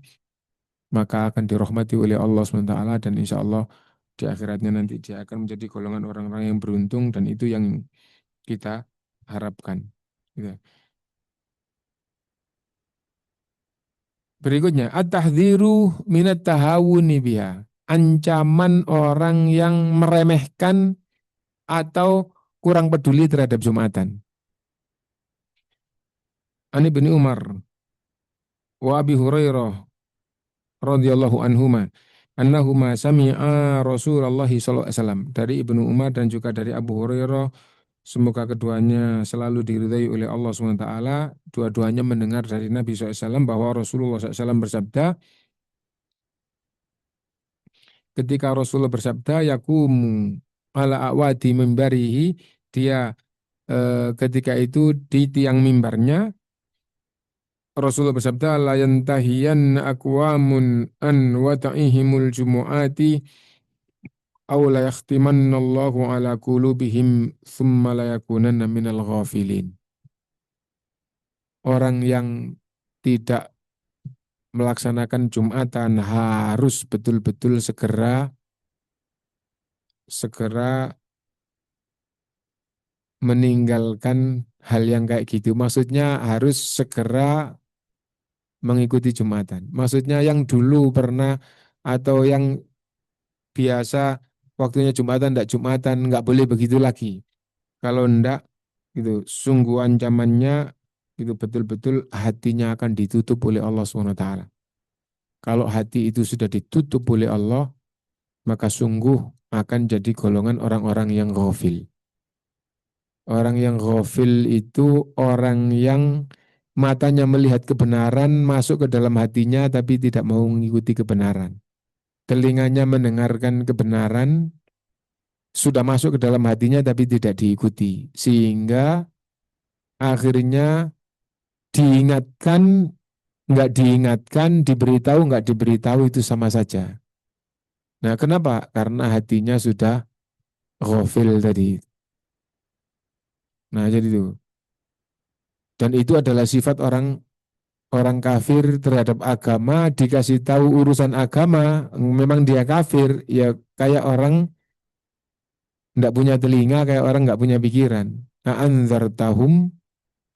maka akan dirahmati oleh Allah SWT dan insya Allah di akhiratnya nanti dia akan menjadi golongan orang-orang yang beruntung dan itu yang kita harapkan. Gitu. Berikutnya, at-tahdhiru minat tahawuni biha. Ancaman orang yang meremehkan atau kurang peduli terhadap Jumatan. Ani bin Umar wa Abi Hurairah radhiyallahu anhuma annahuma sami'a Rasulullah sallallahu alaihi wasallam, dari Ibnu Umar dan juga dari Abu Hurairah, semoga keduanya selalu diridhai oleh Allah SWT. Dua-duanya mendengar dari Nabi SAW bahwa Rasulullah SAW bersabda, ketika Rasulullah bersabda, yakumu ala awadi mimbarihi, dia ketika itu di tiang mimbarnya, Rasulullah bersabda, la yantahiyan aqwamun an wata'ihimul jumu'ati aw la yakhtimannallahu ala qulubihim thumma la yakunanna minal ghafilin. Orang yang tidak melaksanakan Jumatan harus betul-betul segera segera meninggalkan hal yang kayak gitu. Maksudnya harus segera mengikuti Jumatan. Maksudnya yang dulu pernah atau yang biasa waktunya Jumatan, enggak Jumatan, enggak boleh begitu lagi. Kalau enggak, gitu, sungguh ancamannya itu betul-betul hatinya akan ditutup oleh Allah SWT. Kalau hati itu sudah ditutup oleh Allah, maka sungguh akan jadi golongan orang-orang yang ghafil. Orang yang ghafil itu orang yang matanya melihat kebenaran masuk ke dalam hatinya tapi tidak mau mengikuti kebenaran. Telinganya mendengarkan kebenaran sudah masuk ke dalam hatinya tapi tidak diikuti. Sehingga akhirnya diingatkan, nggak diingatkan, diberitahu, nggak diberitahu itu sama saja. Nah kenapa? Karena hatinya sudah ghafil tadi. Nah jadi itu. Dan itu adalah sifat orang orang kafir terhadap agama, dikasih tahu urusan agama, memang dia kafir, ya kayak orang tidak punya telinga, kayak orang nggak punya pikiran. A'anzartahum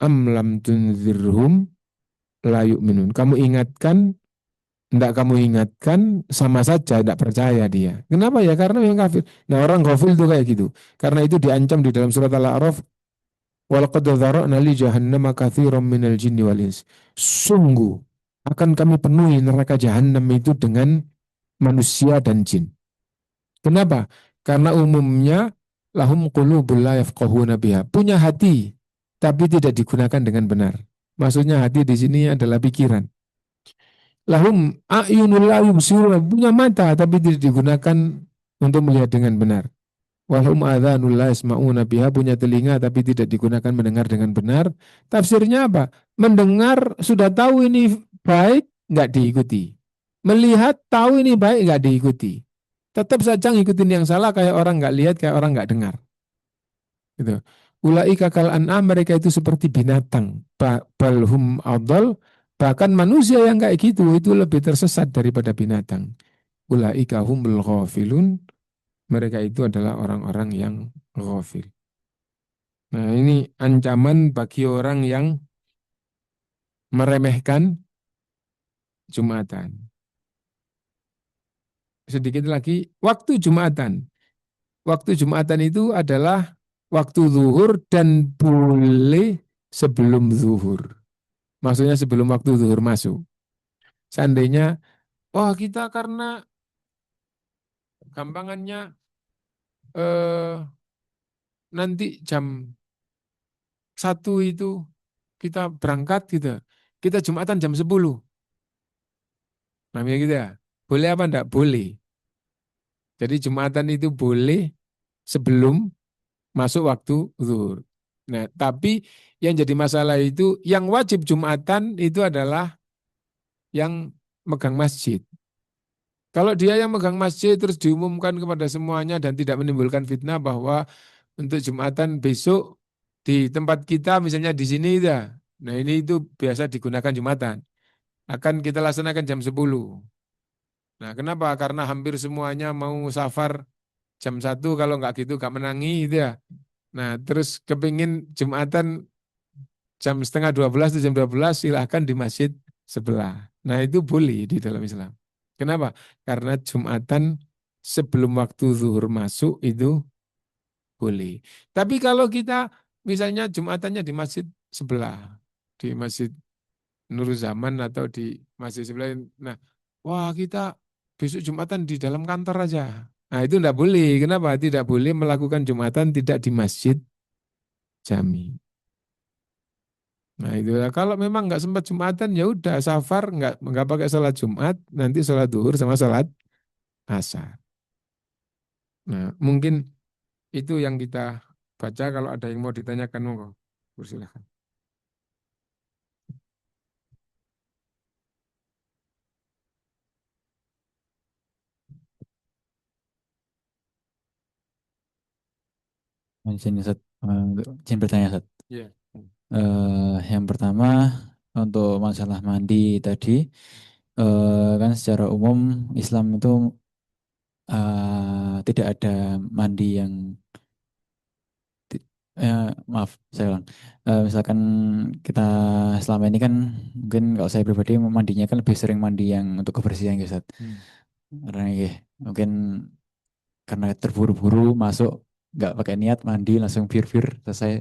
am lam tunzirhum la yu'minun. Kamu ingatkan, tidak kamu ingatkan, sama saja tidak percaya dia. Kenapa ya? Karena memang kafir. Nah orang kafir itu kayak gitu. Karena itu diancam di dalam surat Al-A'raf, walaqad dzara'na li jahannama katsiran minal jinni wal ins. Sungguh akan kami penuhi neraka jahanam itu dengan manusia dan jin. Kenapa? Karena umumnya lahum qulubul la yafqahuna biha. Punya hati tapi tidak digunakan dengan benar. Maksudnya hati di sini adalah pikiran. Lahum a'yunul la yubsiruna, punya mata tapi tidak digunakan untuk melihat dengan benar. Walhum adhanul la yasma'una biha, punya telinga tapi tidak digunakan mendengar dengan benar. Tafsirnya apa? Mendengar sudah tahu ini baik, nggak diikuti. Melihat tahu ini baik, nggak diikuti. Tetap saja ngikutin yang salah, kayak orang nggak lihat, kayak orang nggak dengar. Gitu. Ulaika kal an'am, mereka itu seperti binatang. Balhum adol, bahkan manusia yang kayak gitu itu lebih tersesat daripada binatang. Ulaika humul ghafilun, mereka itu adalah orang-orang yang ghafil. Nah, ini ancaman bagi orang yang meremehkan Jumatan. Sedikit lagi, waktu Jumatan. Waktu Jumatan itu adalah waktu zuhur dan boleh sebelum zuhur. Maksudnya sebelum waktu zuhur masuk. Seandainya, wah kita karena gampangannya eh, nanti jam 1 itu kita berangkat gitu. Kita Jumatan jam 10. Namanya gitu ya. Boleh apa enggak? Boleh. Jadi Jumatan itu boleh sebelum masuk waktu zuhur. Nah, tapi yang jadi masalah itu yang wajib Jumatan itu adalah yang megang masjid. Kalau dia yang megang masjid terus diumumkan kepada semuanya dan tidak menimbulkan fitnah bahwa untuk Jumatan besok di tempat kita misalnya di sini ya. Nah, ini itu biasa digunakan Jumatan. Akan kita laksanakan jam 10. Nah, kenapa? Karena hampir semuanya mau safar jam 1, kalau nggak gitu nggak menangi gitu ya. Nah, terus kepingin Jumatan jam setengah 12 atau jam 12 silahkan di masjid sebelah. Nah, itu boleh di dalam Islam. Kenapa? Karena Jumatan sebelum waktu zuhur masuk itu boleh. Tapi kalau kita misalnya Jumatannya di masjid sebelah, di Masjid Nur Zaman atau di masjid sebelah, nah, wah kita besok Jumatan di dalam kantor aja. Nah, itu tidak boleh. Kenapa? Tidak boleh melakukan Jumatan tidak di masjid jami. Nah itu kalau memang nggak sempat Jumatan ya udah safar, nggak pakai sholat Jumat, nanti sholat duhur sama sholat asar. Nah mungkin itu yang kita baca. Kalau ada yang mau ditanyakan monggo, silakan. Izin, Ustaz. Izin bertanya, Ustaz. Iya. Yang pertama, untuk masalah mandi tadi, kan secara umum Islam itu tidak ada mandi yang maaf, saya ulang. Misalkan kita selama ini kan mungkin kalau saya pribadi mandinya kan lebih sering mandi yang untuk kebersihan gitu, Ustaz. Hmm. Karena ya, mungkin karena terburu-buru masuk nggak pakai niat mandi langsung bir-bir selesai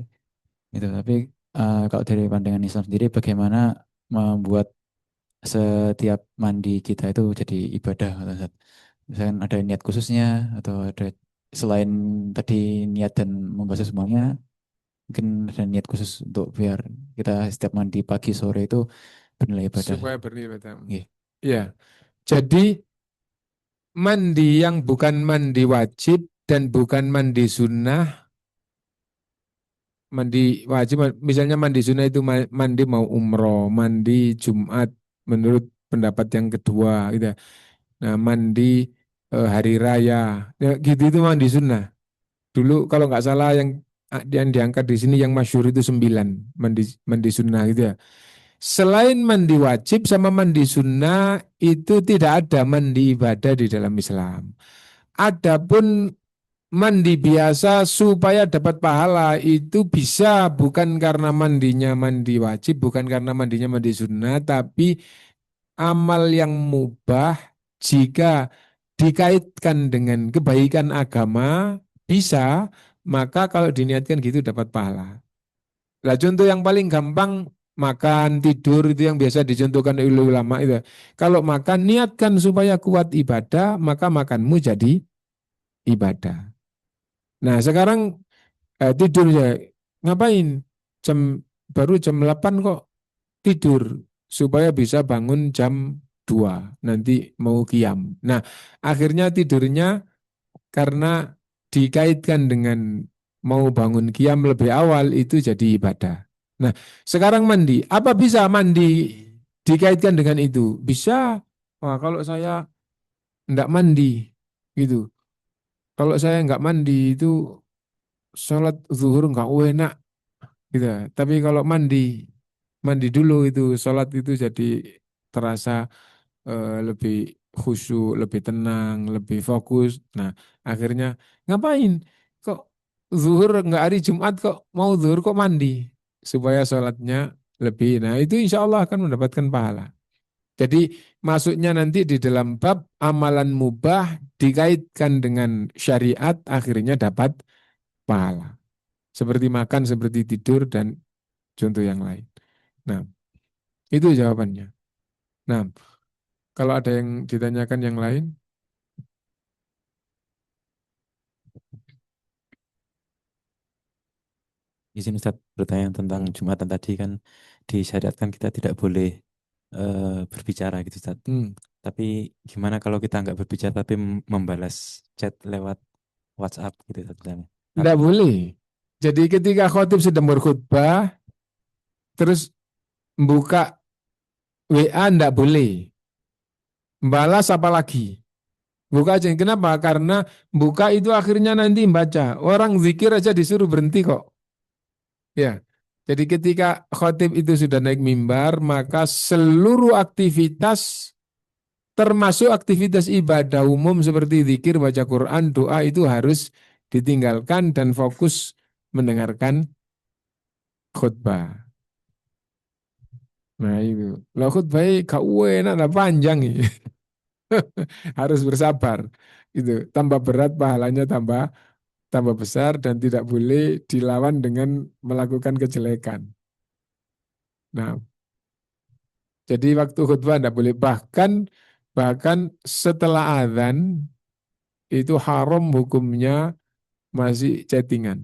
gitu. Tapi kalau dari pandangan Islam sendiri bagaimana membuat setiap mandi kita itu jadi ibadah, atau Ustaz? Misalkan ada niat khususnya atau ada selain tadi niat dan membasuh semuanya, mungkin ada niat khusus untuk biar kita setiap mandi pagi sore itu bernilai ibadah. Supaya bernilai. Iya. Iya. Jadi mandi yang bukan mandi wajib dan bukan mandi sunnah, mandi wajib, misalnya mandi sunnah itu mandi mau umroh, mandi Jumat menurut pendapat yang kedua, gitu. Ya. Nah, mandi hari raya, ya, gitu itu mandi sunnah. Dulu kalau nggak salah yang diangkat di sini yang masyhur itu 9 mandi mandi sunnah gitu ya. Selain mandi wajib sama mandi sunnah itu tidak ada mandi ibadah di dalam Islam. Adapun mandi biasa supaya dapat pahala itu bisa bukan karena mandinya mandi wajib, bukan karena mandinya mandi sunnah, tapi amal yang mubah jika dikaitkan dengan kebaikan agama bisa, maka kalau diniatkan gitu dapat pahala. Lah contoh yang paling gampang makan, tidur itu yang biasa dicontohkan oleh ulama itu. Kalau makan niatkan supaya kuat ibadah, maka makanmu jadi ibadah. Nah, sekarang tidur ya. Ngapain? Jam baru jam 8 kok tidur supaya bisa bangun jam 2, nanti mau qiyam. Nah, akhirnya tidurnya karena dikaitkan dengan mau bangun qiyam lebih awal itu jadi ibadah. Nah, sekarang mandi, apa bisa mandi dikaitkan dengan itu? Bisa. Wah, kalau saya enggak mandi gitu. Kalau saya enggak mandi itu sholat zuhur enggak enak gitu. Tapi kalau mandi dulu itu sholat itu jadi terasa lebih khusyuk, lebih tenang, lebih fokus. Nah, akhirnya ngapain? Kok zuhur nggak hari Jumat kok mau zuhur kok mandi? Supaya sholatnya lebih. Nah, itu insya Allah akan mendapatkan pahala. Jadi masuknya nanti di dalam bab amalan mubah dikaitkan dengan syariat akhirnya dapat pahala. Seperti makan, seperti tidur, dan contoh yang lain. Nah, itu jawabannya. Nah, kalau ada yang ditanyakan yang lain, Izin Ustadz bertanya tentang Jumatan tadi kan disyariatkan kita tidak boleh berbicara gitu Ustadz. hmm, Tapi gimana kalau kita nggak berbicara tapi membalas chat lewat WhatsApp gitu Ustadz misalnya. enggak boleh. Jadi ketika khotib sedang berkhutbah, terus buka WA enggak boleh. Balas apa lagi? Buka aja. Kenapa? Karena buka itu akhirnya nanti membaca. Orang zikir aja disuruh berhenti kok. Ya. Jadi ketika khotib itu sudah naik mimbar, maka seluruh aktivitas termasuk aktivitas ibadah umum seperti zikir, baca Quran, doa itu harus ditinggalkan dan fokus mendengarkan khutbah. Nah itu. Lah khutbah gak enak, lah panjang ini. Harus bersabar. Itu tambah berat pahalanya tambah tambah besar dan tidak boleh dilawan dengan melakukan kejelekan. Nah, jadi waktu khutbah tidak boleh bahkan setelah azan itu haram hukumnya masih chattingan.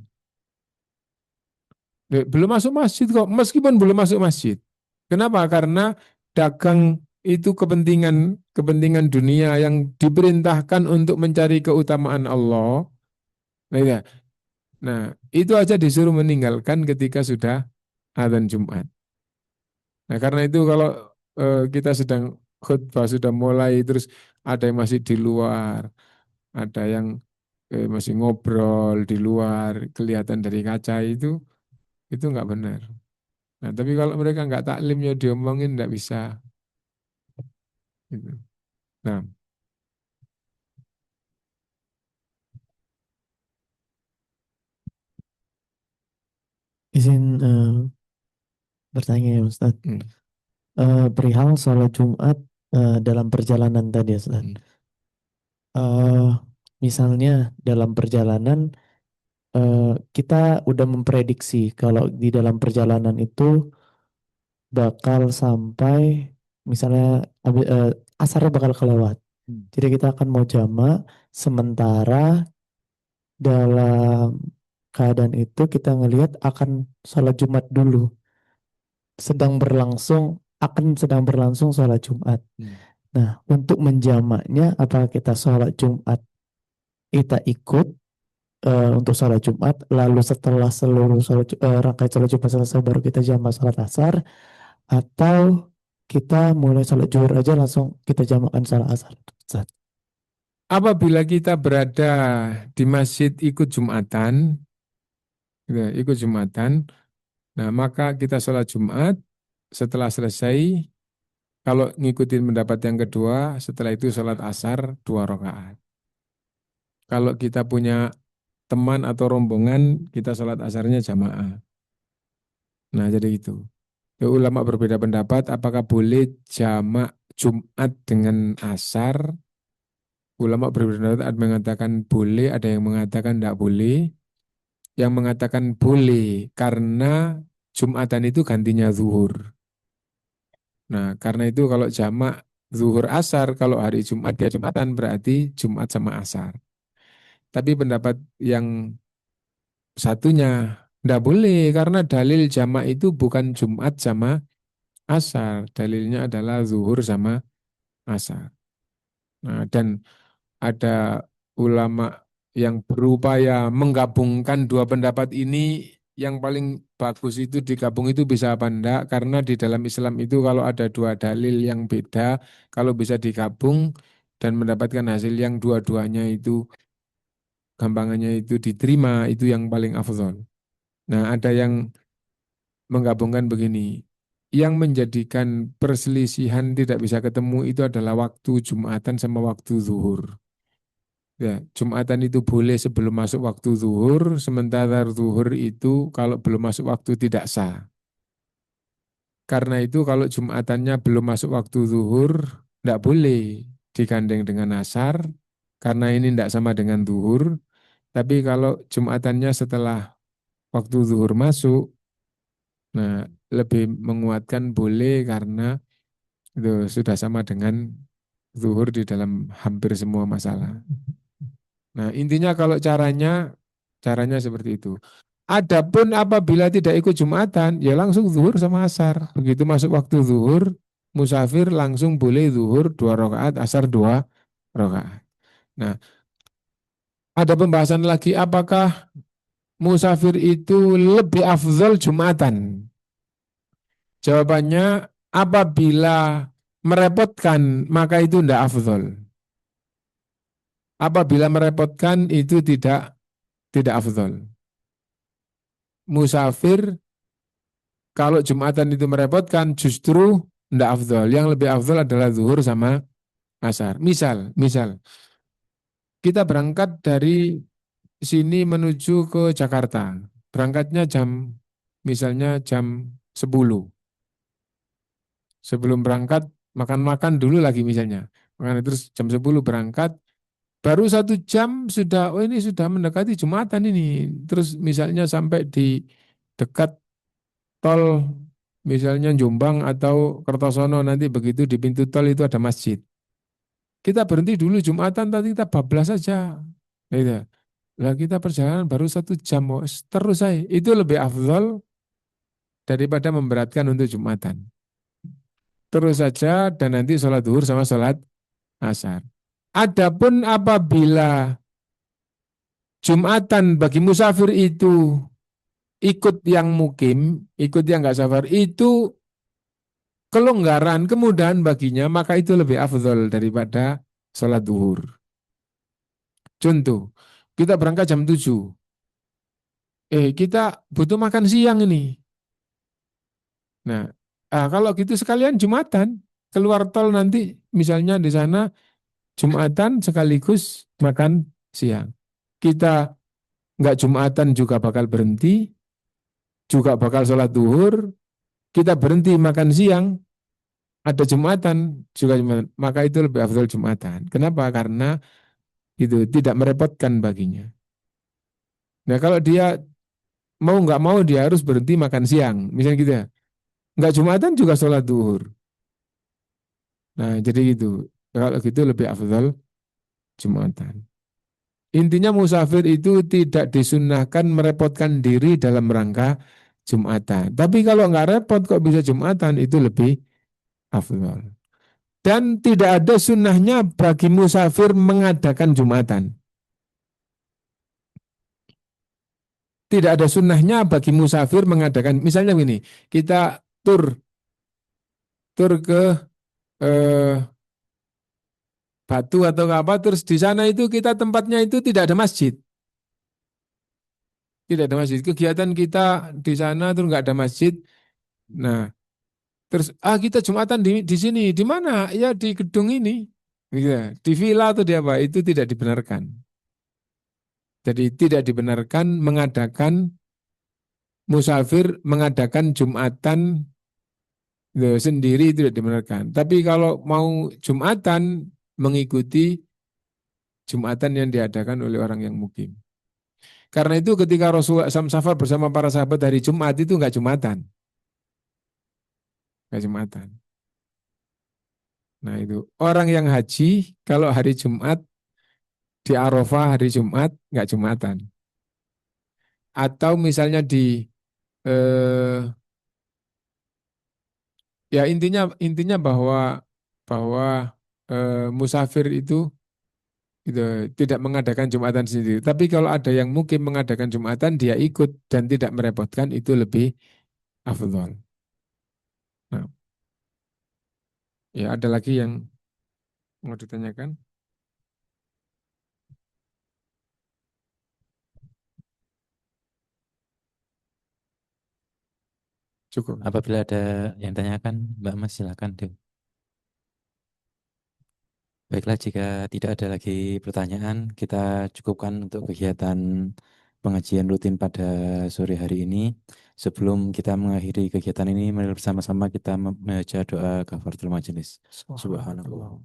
Belum masuk masjid kok, meskipun belum masuk masjid. Kenapa? Karena dagang itu kepentingan kepentingan dunia yang diperintahkan untuk mencari keutamaan Allah. Nah, ya. Nah, itu aja disuruh meninggalkan ketika sudah azan Jumat. Nah, karena itu kalau kita sedang khutbah sudah mulai terus ada yang masih di luar, ada yang masih ngobrol di luar, kelihatan dari kaca itu nggak benar. Nah, tapi kalau mereka nggak taklim ya diomongin nggak bisa. Gitu. Nah, Izin bertanya ya Ustaz. hmm, Perihal sholat Jumat dalam perjalanan tadi Ustaz. hmm. Misalnya dalam perjalanan kita udah memprediksi kalau di dalam perjalanan itu bakal sampai misalnya asarnya bakal kelewat. Jadi kita akan mau jamak sementara dalam keadaan itu kita ngelihat akan sholat Jumat dulu. Sedang berlangsung sholat Jumat. Nah, untuk menjamaknya apakah kita sholat Jumat kita ikut untuk sholat Jumat, lalu setelah seluruh rangkaian sholat Jumat selesai baru kita jamak sholat asar, atau kita mulai sholat zuhur aja langsung kita jamakkan sholat asar. Ustaz. Apabila kita berada di masjid ikut Jumatan, gitu, ikut Jumatan, nah maka kita sholat Jumat, setelah selesai, kalau ngikutin pendapat yang kedua, setelah itu sholat asar 2 rakaat. Kalau kita punya teman atau rombongan, kita sholat asarnya jamaah. Nah jadi itu. Ya, ulama berbeda pendapat apakah boleh jamak Jumat dengan asar. Ulama berbeda pendapat, ada yang mengatakan boleh, ada yang mengatakan tidak boleh. Yang mengatakan boleh karena Jumatan itu gantinya zuhur. Nah karena itu kalau jamak zuhur asar, kalau hari Jumat dia Jumatan berarti Jumat sama asar. Tapi pendapat yang satunya tidak boleh karena dalil jamak itu bukan Jumat sama asar. Dalilnya adalah zuhur sama asar. Nah, dan ada ulama yang berupaya menggabungkan dua pendapat ini, yang paling bagus itu digabung itu bisa apa enggak, karena di dalam Islam itu kalau ada dua dalil yang beda, kalau bisa digabung dan mendapatkan hasil yang dua-duanya itu gampangannya itu diterima, itu yang paling afdol. Nah, ada yang menggabungkan begini, yang menjadikan perselisihan tidak bisa ketemu itu adalah waktu Jumatan sama waktu zuhur. Ya, Jumatan itu boleh sebelum masuk waktu zuhur, sementara zuhur itu kalau belum masuk waktu tidak sah. Karena itu kalau Jumatannya belum masuk waktu zuhur, tidak boleh digandeng dengan asar, karena ini tidak sama dengan zuhur. Tapi kalau Jumatannya setelah waktu zuhur masuk, nah lebih menguatkan boleh karena itu sudah sama dengan zuhur di dalam hampir semua masalah. Nah, intinya kalau caranya seperti itu. Adapun apabila tidak ikut Jumatan, ya langsung zuhur sama asar. Begitu masuk waktu zuhur, musafir langsung boleh zuhur 2 rakaat, asar 2 rakaat. Nah, ada pembahasan lagi apakah musafir itu lebih afdol Jumatan? Jawabannya apabila merepotkan maka itu tidak afdol. Apabila merepotkan itu tidak afdol. Musafir kalau Jumatan itu merepotkan justru tidak afdol. Yang lebih afdol adalah zuhur sama asar. Misal kita berangkat dari sini menuju ke Jakarta. Berangkatnya misalnya jam 10. Sebelum berangkat makan-makan dulu lagi misalnya. Makan terus jam 10 berangkat. Baru 1 jam sudah, oh ini sudah mendekati Jumatan ini. Terus misalnya sampai di dekat tol, misalnya Jombang atau Kertosono, nanti begitu di pintu tol itu ada masjid. Kita berhenti dulu Jumatan, tadi kita bablas saja. Gitu. Lah kita perjalanan baru 1 jam, oh, terus saya. Itu lebih afdol daripada memberatkan untuk Jumatan. Terus saja dan nanti sholat duhur sama sholat asar. Adapun apabila Jumatan bagi musafir itu ikut yang mukim, ikut yang nggak safar, itu kelonggaran, kemudahan baginya, maka itu lebih afdol daripada sholat duhur. Contoh, kita berangkat jam 7. Kita butuh makan siang ini. Nah, kalau gitu sekalian Jumatan, keluar tol nanti misalnya di sana Jumatan sekaligus makan siang. Kita nggak Jumatan juga bakal berhenti, juga bakal sholat duhur, kita berhenti makan siang, ada Jumatan, juga Jumatan. Maka itu lebih afdal Jumatan. Kenapa? Karena itu tidak merepotkan baginya. Nah kalau dia mau nggak mau dia harus berhenti makan siang, misalnya gitu ya. Nggak Jumatan juga sholat duhur. Nah jadi gitu. Kalau gitu lebih afdal Jumatan. Intinya musafir itu tidak disunahkan merepotkan diri dalam rangka Jumatan. Tapi kalau nggak repot kok bisa Jumatan itu lebih afdal. Dan tidak ada sunnahnya bagi musafir mengadakan Jumatan. Tidak ada sunnahnya bagi musafir mengadakan, misalnya begini, kita tur ke eh, Batu atau apa, terus di sana itu kita tempatnya itu tidak ada masjid. Tidak ada masjid. Kegiatan kita di sana terus nggak ada masjid. Nah, terus kita Jumatan di sini, di mana? Ya di gedung ini. Gitu. Di villa atau di apa? Itu tidak dibenarkan. Jadi tidak dibenarkan mengadakan musafir mengadakan Jumatan sendiri itu tidak dibenarkan. Tapi kalau mau Jumatan mengikuti Jumatan yang diadakan oleh orang yang mukim. Karena itu ketika Rasulullah safar bersama para sahabat hari Jumat itu enggak Jumatan. Enggak Jumatan. Nah itu orang yang haji kalau hari Jumat di Arafah hari Jumat enggak Jumatan. Atau misalnya di eh, ya intinya bahwa musafir itu tidak mengadakan Jumatan sendiri. Tapi kalau ada yang mungkin mengadakan Jumatan, dia ikut dan tidak merepotkan, itu lebih afdol. Nah, ya ada lagi yang mau ditanyakan? Cukup. Apabila ada yang tanyakan, Mbak Mas silakan deh. Baiklah, jika tidak ada lagi pertanyaan, kita cukupkan untuk kegiatan pengajian rutin pada sore hari ini. Sebelum kita mengakhiri kegiatan ini, mari bersama-sama kita membaca doa kafaratul majelis. Subhanallah.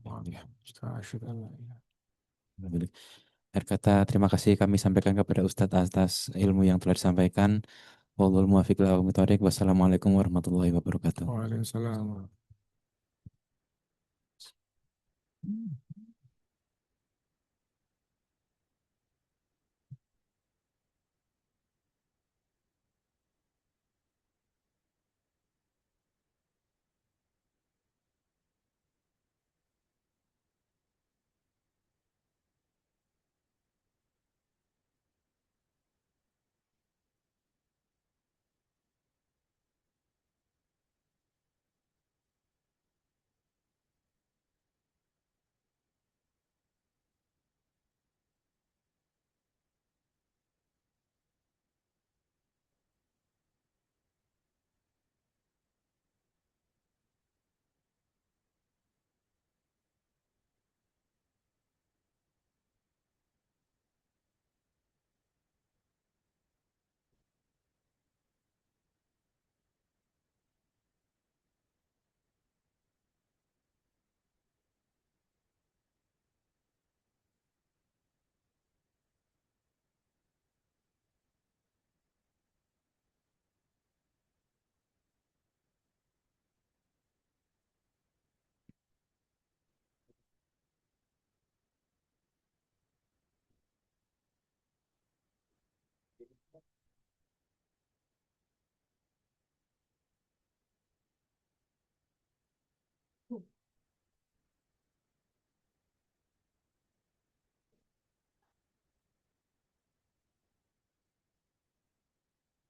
Akhir kata, terima kasih kami sampaikan kepada Ustadz atas ilmu yang telah disampaikan. Wallahul muwaffiq ila aqwamit thoriq. Wassalamualaikum warahmatullahi wabarakatuh. Waalaikumsalam.